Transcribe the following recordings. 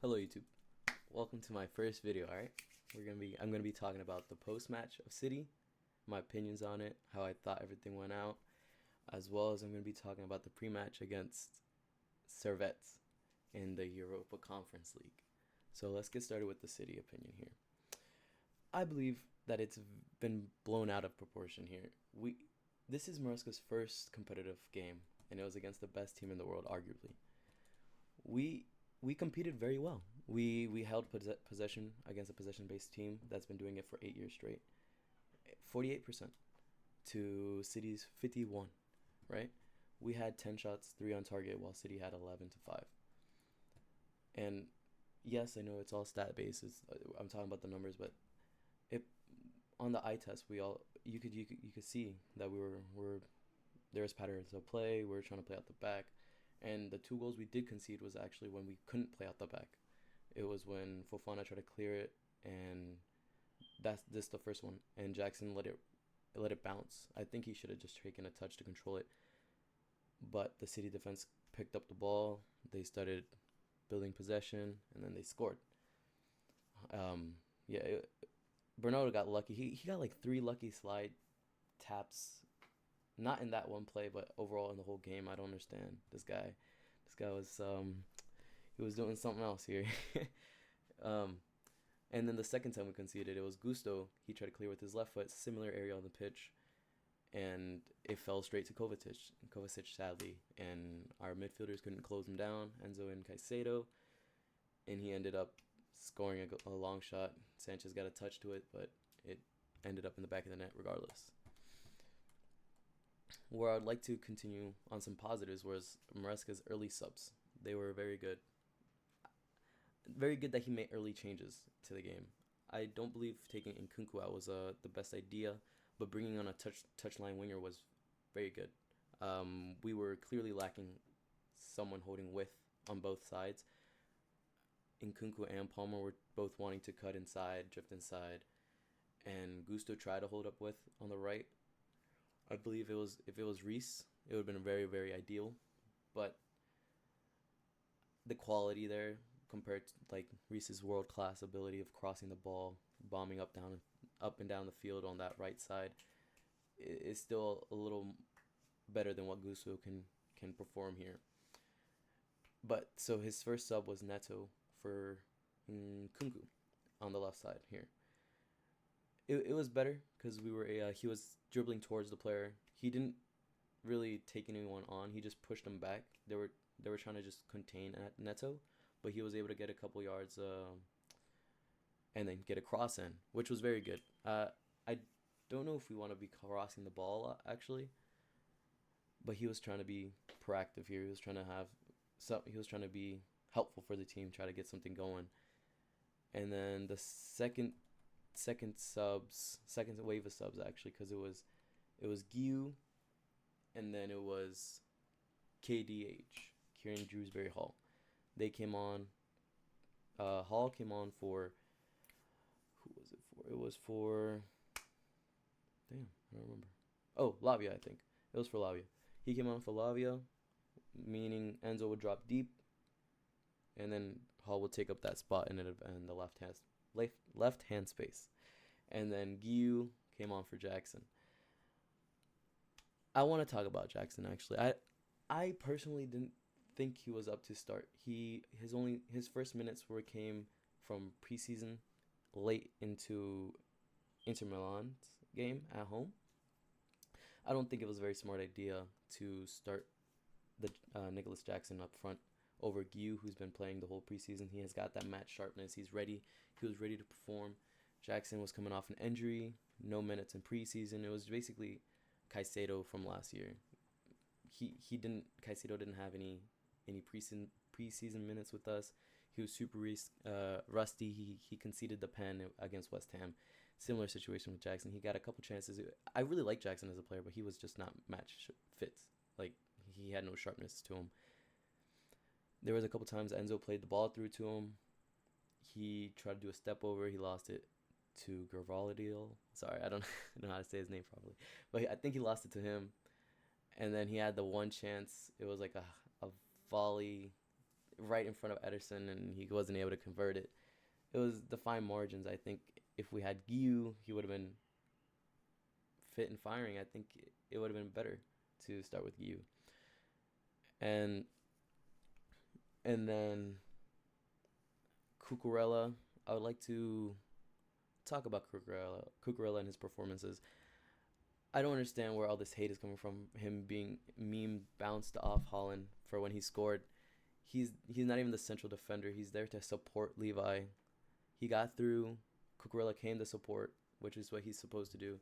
Hello YouTube. Welcome to my first video, alright? I'm gonna be talking about the post match of City, my opinions on it, how I thought everything went out, as well as I'm gonna be talking about the pre-match against Servette in the Europa Conference League. So let's get started with the City opinion here. I believe that it's been blown out of proportion here. This is Maresca's first competitive game, and it was against the best team in the world, arguably. We competed very well. We held possession against a possession-based team that's been doing it for 8 years straight. 48% to City's 51, right? We had 10 shots, 3 on target, while City had 11 to 5. And yes, I know it's all stat based. I'm talking about the numbers, but it on the eye test, you could see that there was patterns of play. We were trying to play out the back. And the 2 goals we did concede was actually when we couldn't play out the back. It was when Fofana tried to clear it, and that's this the first one. And Jackson let it bounce. I think he should have just taken a touch to control it. But the City defense picked up the ball. They started building possession, and then they scored. Bernardo got lucky. He got like 3 lucky slide taps. Not in that one play, but overall in the whole game. I don't understand this guy. This guy was he was doing something else here. And then the second time we conceded, it was Gusto. He tried to clear with his left foot, similar area on the pitch, and it fell straight to Kovacic, sadly, and our midfielders couldn't close him down, Enzo and Caicedo, and he ended up scoring a long shot. Sanchez got a touch to it, but it ended up in the back of the net regardless. Where I'd like to continue on some positives was Maresca's early subs. They were very good. Very good that he made early changes to the game. I don't believe taking Nkunku out was the best idea, but bringing on a touchline winger was very good. We were clearly lacking someone holding width on both sides. Nkunku and Palmer were both wanting to cut inside, drift inside, and Gusto tried to hold up with on the right. I believe if it was Reese, it would have been very, very ideal. But the quality there compared to like Reese's world class ability of crossing the ball, bombing up and down the field on that right side, is still a little better than what Gusto can perform here. But so his first sub was Neto for Nkunku on the left side here. It was better because he was dribbling towards the player. He didn't really take anyone on. He just pushed them back. They were trying to just contain Neto, but he was able to get a couple yards and then get a cross in, which was very good. I don't know if we want to be crossing the ball actually, but he was trying to be proactive here. He was trying to be helpful for the team, try to get something going. And then the second wave of subs actually, because it was Guiu, and then it was KDH, Kieran Drewsbury Hall. They came on. Hall came on for, who was it for? It was for, damn, I don't remember. Oh, Lavia, I think it was for Lavia. He came on for Lavia, meaning Enzo would drop deep, and then Hall would take up that spot in the left hand space. And then Guiu came on for Jackson. I want to talk about Jackson actually. I personally didn't think he was up to start. His first minutes came from preseason late into Inter Milan's game at home. I don't think it was a very smart idea to start the Nicholas Jackson up front over Guiu, who's been playing the whole preseason. He has got that match sharpness. He's ready. He was ready to perform. Jackson was coming off an injury, no minutes in preseason. It was basically Caicedo from last year. Caicedo didn't have any preseason minutes with us. He was super rusty. He conceded the pen against West Ham. Similar situation with Jackson. He got a couple chances. I really like Jackson as a player, but he was just not match fit. Like, he had no sharpness to him. There was a couple times Enzo played the ball through to him. He tried to do a step over. He lost it to Gervaldiel. Sorry, I don't know how to say his name properly. But I think he lost it to him. And then he had the one chance. It was like a volley right in front of Ederson, and he wasn't able to convert it. It was the fine margins. I think if we had Giu, he would have been fit and firing. I think it would have been better to start with Giu. And then Cucurella. I would like to talk about Cucurella and his performances. I don't understand where all this hate is coming from. Him being meme bounced off Holland for when he scored. He's not even the central defender. He's there to support Levi. He got through. Cucurella came to support, which is what he's supposed to do.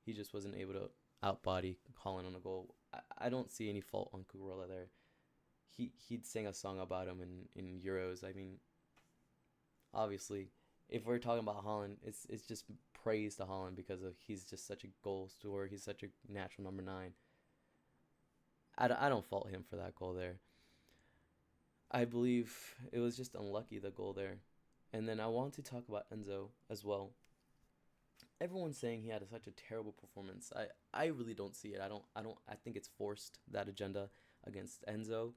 He just wasn't able to outbody Holland on a goal. I don't see any fault on Cucurella there. He'd sing a song about him in Euros. I mean, obviously, if we're talking about Holland, it's just praise to Holland because of he's just such a goal scorer. He's such a natural number 9. I don't fault him for that goal there. I believe it was just unlucky, the goal there. And then I want to talk about Enzo as well. Everyone's saying he had such a terrible performance. I really don't see it. I think it's forced, that agenda against Enzo.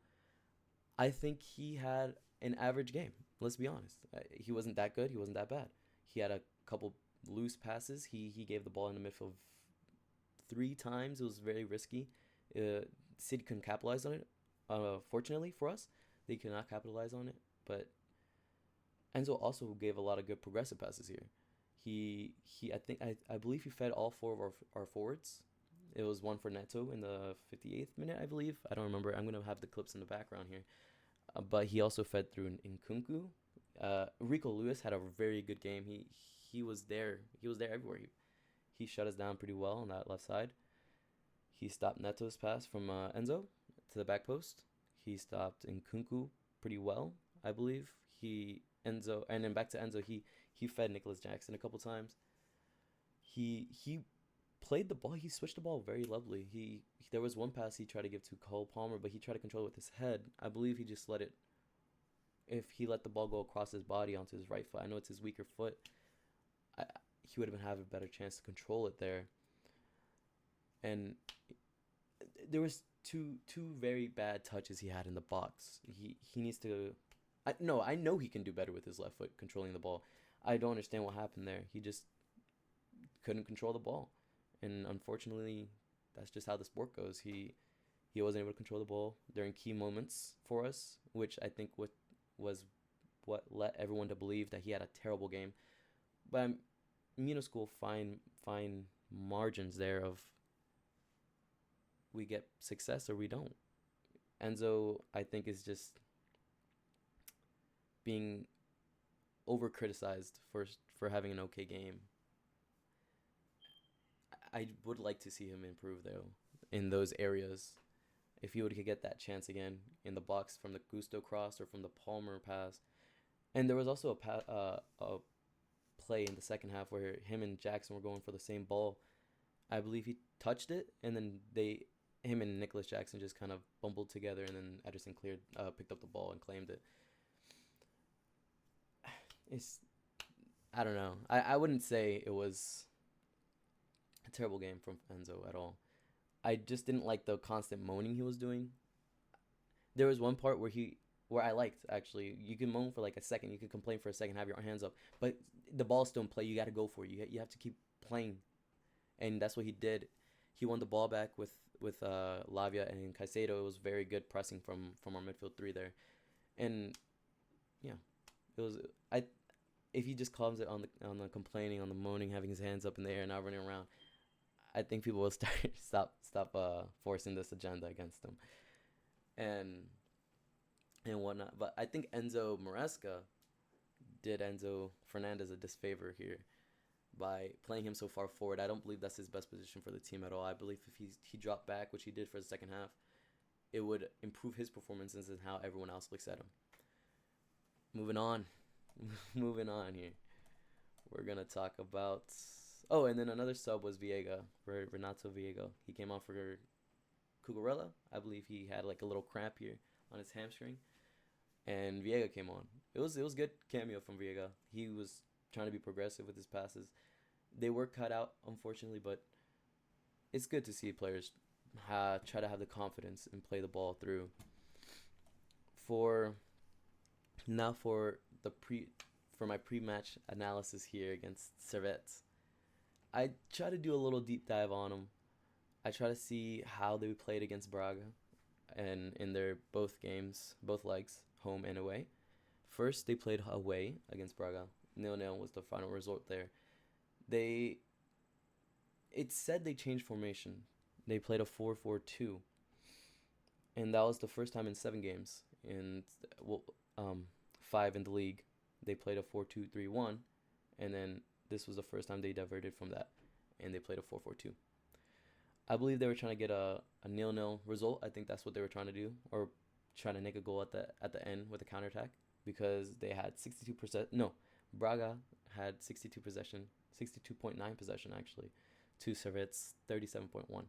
I think he had an average game. Let's be honest. He wasn't that good. He wasn't that bad. He had a couple loose passes. He gave the ball in the midfield 3 times. It was very risky. City couldn't capitalize on it. Fortunately for us, they could not capitalize on it. But Enzo also gave a lot of good progressive passes here. I believe he fed all 4 of our forwards. It was one for Neto in the 58th minute, I believe. I don't remember. I'm gonna have the clips in the background here. But he also fed through Nkunku. Rico Lewis had a very good game. He was there. He was there everywhere. He shut us down pretty well on that left side. He stopped Neto's pass from Enzo to the back post. He stopped Nkunku pretty well, I believe. And then back to Enzo. He fed Nicholas Jackson a couple times. He played the ball. He switched the ball very lovely. There was one pass he tried to give to Cole Palmer, but he tried to control it with his head. I believe he just let it. If he let the ball go across his body onto his right foot, I know it's his weaker foot. He would have had a better chance to control it there. And there was two very bad touches he had in the box. He needs to. I know he can do better with his left foot controlling the ball. I don't understand what happened there. He just couldn't control the ball. And unfortunately, that's just how the sport goes. He wasn't able to control the ball during key moments for us, which I think was what led everyone to believe that he had a terrible game. But Mino School fine margins there of we get success or we don't. Enzo, I think, is just being over criticized for having an okay game. I would like to see him improve though in those areas. If he would get that chance again in the box from the Gusto cross or from the Palmer pass. And there was also a play in the second half where him and Jackson were going for the same ball. I believe he touched it, and then him and Nicholas Jackson just kind of bumbled together, and then Ederson picked up the ball and claimed it. I don't know. I wouldn't say it was a terrible game from Enzo at all. I just didn't like the constant moaning he was doing. There was one part where I liked, actually. You can moan for like a second. You can complain for a second, have your hands up. But the ball's still in play. You got to go for it. You have to keep playing. And that's what he did. He won the ball back with Lavia and Caicedo. It was very good pressing from our midfield 3 there. And, yeah, it was... If he just calms it on the complaining, on the moaning, having his hands up in the air, not running around, I think people will stop forcing this agenda against him, and whatnot. But I think Enzo Maresca did Enzo Fernandez a disfavor here by playing him so far forward. I don't believe that's his best position for the team at all. I believe if he dropped back, which he did for the second half, it would improve his performances and how everyone else looks at him. Moving on here. We're going to talk about... Oh, and then another sub was Renato Viega. He came on for Cucurella. I believe he had like a little cramp here on his hamstring. And Viega came on. It was good cameo from Viega. He was trying to be progressive with his passes. They were cut out, unfortunately, but it's good to see players try to have the confidence and play the ball through. For Now for my pre-match analysis here against Servette. I try to do a little deep dive on them. I try to see how they played against Braga and in their both games, both legs, home and away. First, they played away against Braga. 0-0 was the final result there. They it said they changed formation. They played a 4-4-2, and that was the first time in 7 games in five in the league. They played a 4-2-3-1, and then this was the first time they diverted from that, and they played a 4-4-2. I believe they were trying to get a 0-0 result. I think that's what they were trying to do, or trying to make a goal at the end with a counterattack, because they had 62%. No, Braga had 62 possession, 62.9 possession actually, to Servette's 37.1.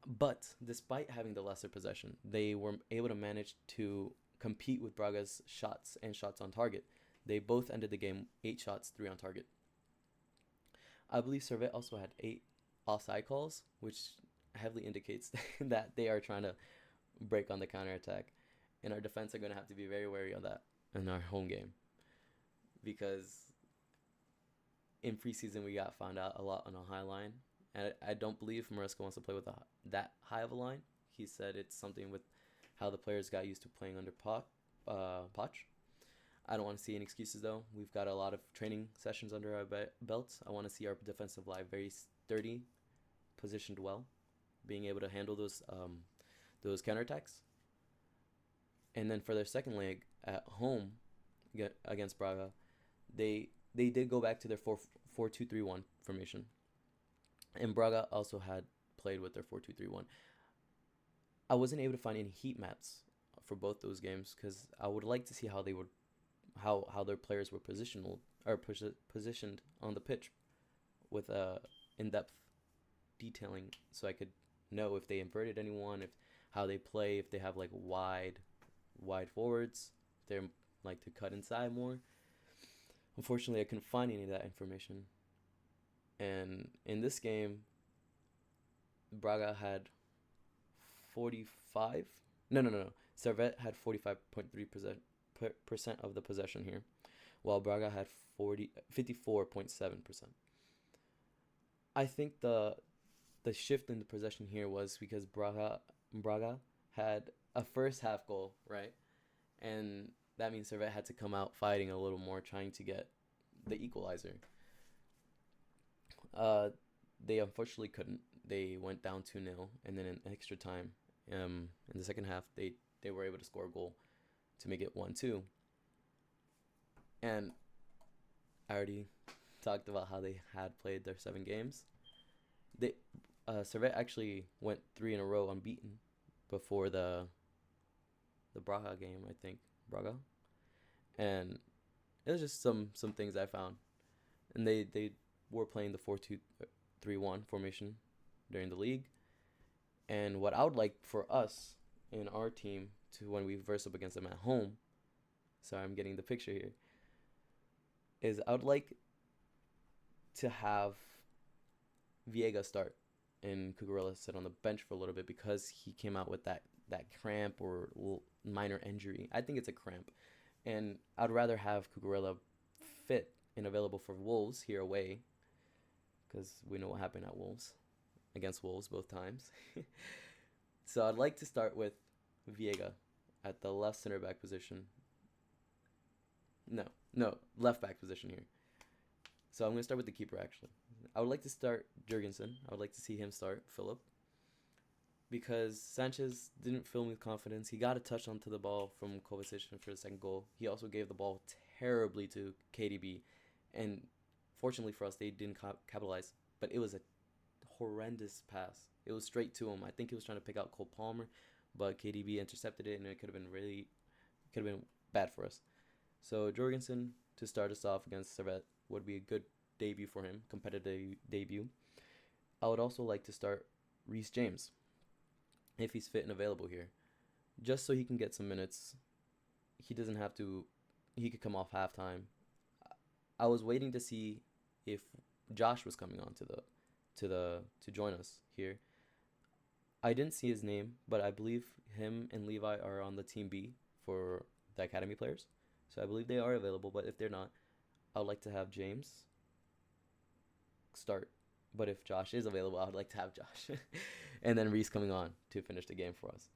But despite having the lesser possession, they were able to manage to compete with Braga's shots and shots on target. They both ended the game 8 shots, 3 on target. I believe Servette also had 8 offside calls, which heavily indicates that they are trying to break on the counterattack. And our defense are going to have to be very wary of that in our home game. Because in preseason, we got found out a lot on a high line. And I don't believe Maresca wants to play with that high of a line. He said it's something with how the players got used to playing under Poch. I don't want to see any excuses, though. We've got a lot of training sessions under our belts. I want to see our defensive line very sturdy, positioned well, being able to handle those counterattacks. And then for their second leg at home against Braga, they did go back to their 4-2-3-1 formation. And Braga also had played with their 4-2-3-1. I wasn't able to find any heat maps for both those games, because I would like to see how they would how their players were positioned on the pitch with in-depth detailing, so I could know if they inverted anyone, if how they play, if they have like wide forwards, if they're like to cut inside more. Unfortunately, I couldn't find any of that information. And in this game, Braga had 45. No. Servette had 45.3% of the possession here, while Braga had 54.7%. I think the shift in the possession here was because Braga had a first half goal, right? And that means Servette had to come out fighting a little more, trying to get the equalizer. They unfortunately couldn't. They went down 2-0, and then in extra time, in the second half, they were able to score a goal to make it 1-2. And I already talked about how they had played their 7 games. Servette actually went 3 in a row unbeaten before the Braga game, I think. Braga. And it was just some things I found. And they were playing the 4-2-3-1 formation during the league. And what I would like for us in our team to, when we verse up against them at home, sorry, I'm getting the picture here, is I would like to have Viega start and Cucurella sit on the bench for a little bit, because he came out with that cramp or minor injury. I think it's a cramp. And I'd rather have Cucurella fit and available for Wolves here away, because we know what happened against Wolves both times. So I'd like to start with Viega at the left center back position. No, left back position here. So I'm going to start with the keeper, actually. I would like to start Jurgensen. I would like to see him start Philip, because Sanchez didn't fill me with confidence. He got a touch onto the ball from Kovacic for the second goal. He also gave the ball terribly to KDB, and fortunately for us, they didn't capitalize. But it was a horrendous pass. It was straight to him. I think he was trying to pick out Cole Palmer, but KDB intercepted it, and it could have been bad for us. So Jorgensen to start us off against Servette would be a good debut for him, competitive debut. I would also like to start Reece James, if he's fit and available here, just so he can get some minutes. He doesn't have to. He could come off halftime. I was waiting to see if Josh was coming on to join us here. I didn't see his name, but I believe him and Levi are on the team B for the academy players. So I believe they are available, but if they're not, I would like to have James start. But if Josh is available, I would like to have Josh. And then Reese coming on to finish the game for us.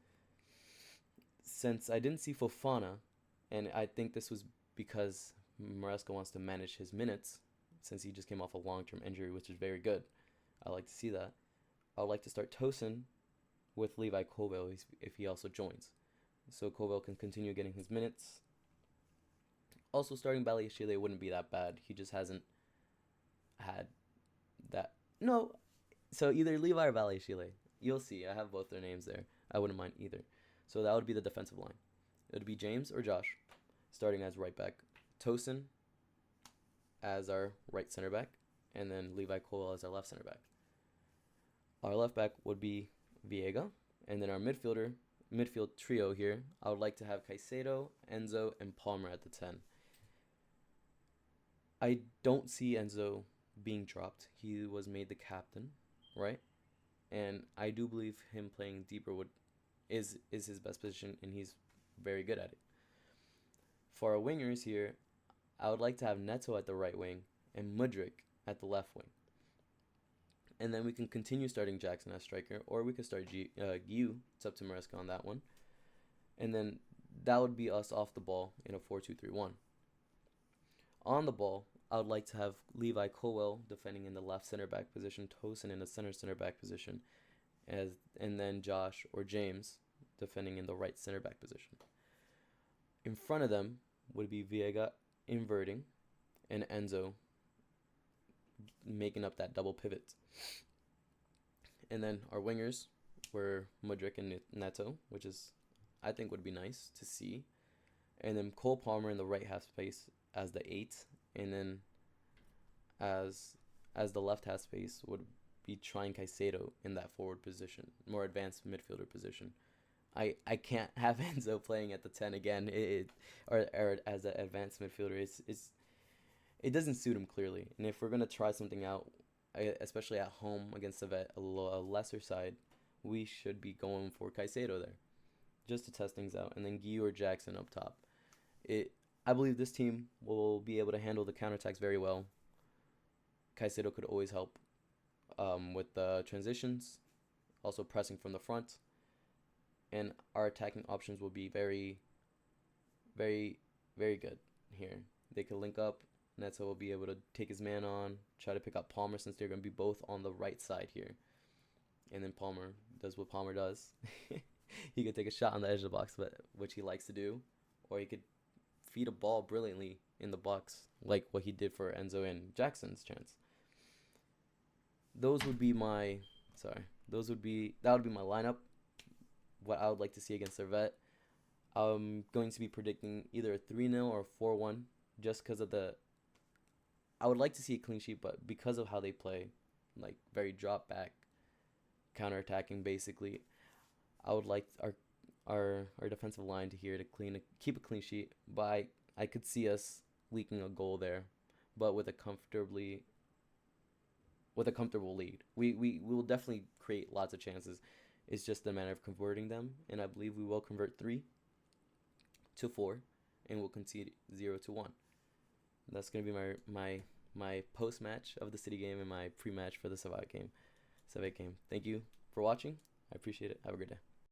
Since I didn't see Fofana, and I think this was because Maresca wants to manage his minutes, since he just came off a long-term injury, which is very good. I like to see that. I would like to start Tosin with Levi Colville if he also joins. So Colville can continue getting his minutes. Also, starting Baliashile wouldn't be that bad. He just hasn't had that. No. So either Levi or Baliashile. You'll see. I have both their names there. I wouldn't mind either. So that would be the defensive line. It would be James or Josh starting as right back. Tosin as our right center back. And then Levi Colville as our left center back. Our left back would be Viega. And then our midfield trio here, I would like to have Caicedo, Enzo, and Palmer at the 10. I don't see Enzo being dropped. He was made the captain, right? And I do believe him playing deeper is his best position, and he's very good at it. For our wingers here, I would like to have Neto at the right wing and Mudryk at the left wing. And then we can continue starting Jackson as striker, or we could start Guiu. It's up to Maresca on that one. And then that would be us off the ball in a 4-2-3-1. On the ball, I would like to have Levi Colwell defending in the left center back position, Tosin in the center back position, and then Josh or James defending in the right center back position. In front of them would be Viega inverting and Enzo making up that double pivot. And then our wingers were Mudryk and Neto, which is I think would be nice to see. And then Cole Palmer in the right half space as the 8, and then as the left half space would be trying Caicedo in that forward position, more advanced midfielder position. I can't have Enzo playing at the 10 again, or as an advanced midfielder. It doesn't suit him clearly. And if we're gonna try something out, especially at home against Servette, a lesser side, we should be going for Caicedo there, just to test things out. And then Guiu or Jackson up top. I believe this team will be able to handle the counterattacks very well. Caicedo could always help with the transitions, also pressing from the front. And our attacking options will be very, very, very good here. They could link up. Neto will be able to take his man on, try to pick up Palmer since they're going to be both on the right side here. And then Palmer does what Palmer does. He could take a shot on the edge of the box, which he likes to do. Or he could feed a ball brilliantly in the box, like what he did for Enzo and Jackson's chance. That would be my lineup. What I would like to see against Servette. I'm going to be predicting either a 3-0 or a 4-1, just because of I would like to see a clean sheet, but because of how they play, like very drop back, counter-attacking basically, I would like our defensive line to keep a clean sheet. But I could see us leaking a goal there, but with a comfortable lead. We will definitely create lots of chances. It's just a matter of converting them, and I believe we will convert 3 to 4, and we'll concede 0-1. That's gonna be my post match of the City game and my pre match for the Servette game. Thank you for watching. I appreciate it. Have a good day.